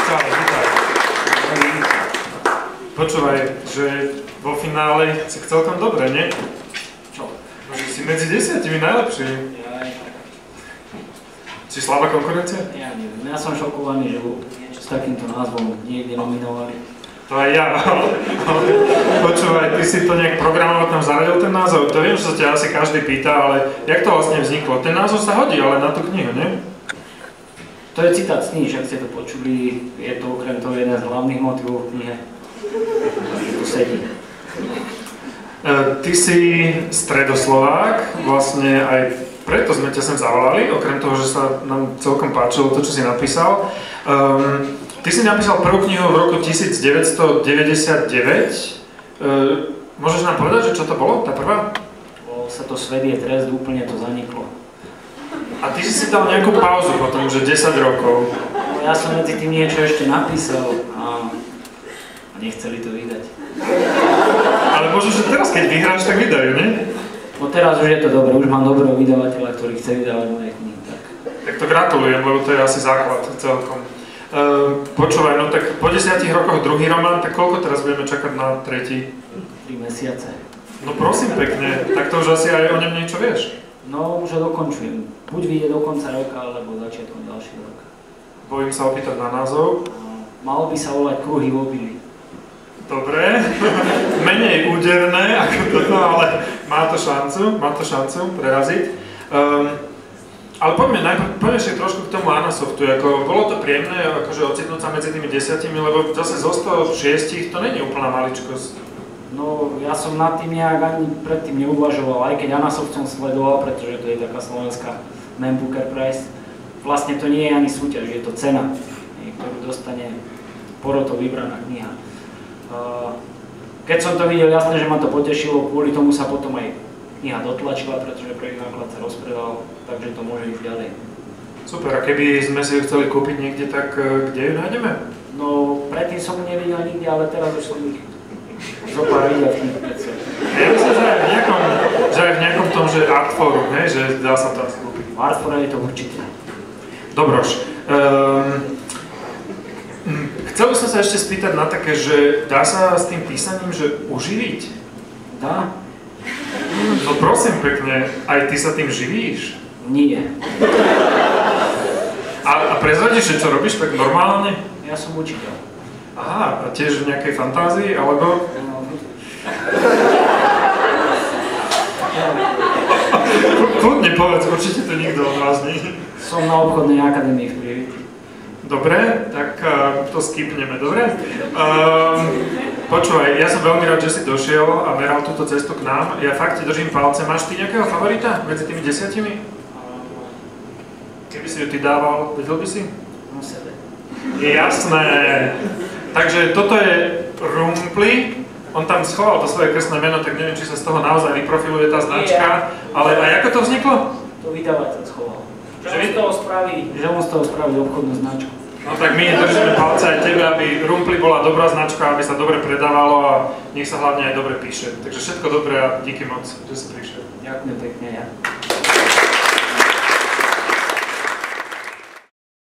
Čau, vítaj. Počúvaj, že vo finále si celkom dobre, nie? Čo? Že si medzi 10 najlepší. Si slabá konkurencia? Ja neviem, ja som šokovaný, že niečo s takýmto názvom niekde nominovali. To aj ja, počúvaj, ty si to nejak programovo tam zaradil ten názov, to viem, že sa ťa asi každý pýta, ale jak to vlastne vzniklo? Ten názov sa hodí, ale na tú knihu, nie? To je citát z knihy, však ste to počuli, je to okrem toho jeden z hlavných motivov v knihe. Tu sedí. Ty si stredoslovák, vlastne aj preto sme ťa sem zavolali, okrem toho, že sa nám celkom páčilo to, čo si napísal. Ty si napísal prvú knihu v roku 1999. Môžeš nám povedať, že čo to bolo, tá prvá? Sa to Svet je trest, úplne to zaniklo. A ty si dal nejakú pauzu potom, že 10 rokov. No, ja som medzi tým niečo ešte napísal a nechceli to vydať. Ale možno, že teraz, keď vyhráš, tak vydajú, nie? No teraz už je to dobré, už mám dobrého vydavateľa, ktorý chce vydávať moje knihy. Tak to gratulujem, lebo to je asi základ celkom. Počúvaj, no tak po 10 rokoch druhý román, tak koľko teraz budeme čakať na tretí? 3 mesiace. No prosím pekne, tak to už asi aj o ňom niečo vieš? No už ho dokončujem. Buď vyjde do konca roka, alebo začiatkom ďalšieho roka. Bojím sa opýtať na názov. Malo by sa volať Kruhy v obilí. Dobre, menej úderné ako toto, ale má to šancu preraziť. Ale poďme ešte trošku k tomu Anasoftu, ako bolo to príjemné akože ocitnúť sa medzi tými 10, lebo zase zo 106 to není úplná maličkosť. No, ja som nad tým nejak ani predtým neuvažoval, aj keď Anasoft som sledoval, pretože to je taká slovenská Man Booker Prize. Vlastne to nie je ani súťaž, je to cena, ktorú dostane porotou vybraná kniha. Keď som to videl, jasné, že ma to potešilo, kvôli tomu sa potom aj kniha dotlačila, pretože prvý náklad sa rozpredal, takže to môže ísť ďalej. Super, a keby sme si ju chceli kúpiť niekde, tak kde ju nájdeme? No, predtým som ju nevidel nikde, ale teraz už som ich zopár videl v knihu predsa. Ja myslím, že aj v nejakom tom, že Artforu, že dá sa to asi kúpiť. V Artfore je to určite. Dobroš. Chcel by som sa ešte spýtať na také, že dá sa s tým písaním, že uživiť? Dá? No prosím pekne, aj ty sa tým živíš? Nie. A prezradíš, že čo robíš tak normálne? Ja som učiteľ. Aha, a tiež v nejakej fantázii, alebo? Kľudne povedz, určite to nikto odrazní. Som na obchodnej akadémii v Prievidzi. Dobre, tak to skipneme, dobre? Počúvaj, ja som veľmi rád, že si došiel a meral túto cestu k nám. Ja fakt ti držím palce. Máš ty nejakého favorita medzi tými 10? Keby si ju ty dával, vedel by si? No sebe. Jasné. Takže toto je Rumpli. On tam schoval to svoje krstné meno, tak neviem, či sa z toho naozaj vyprofiluje tá značka. Ale aj ako to vzniklo? To vydavateľ schoval. Že on z toho spraví obchodnú značku. No tak my držíme palce aj tebe, aby Rumpli bola dobrá značka, aby sa dobre predávalo a nech sa hlavne aj dobre píše. Takže všetko dobré a díky moc, že si prišiel. Ďakujem pekne, ja.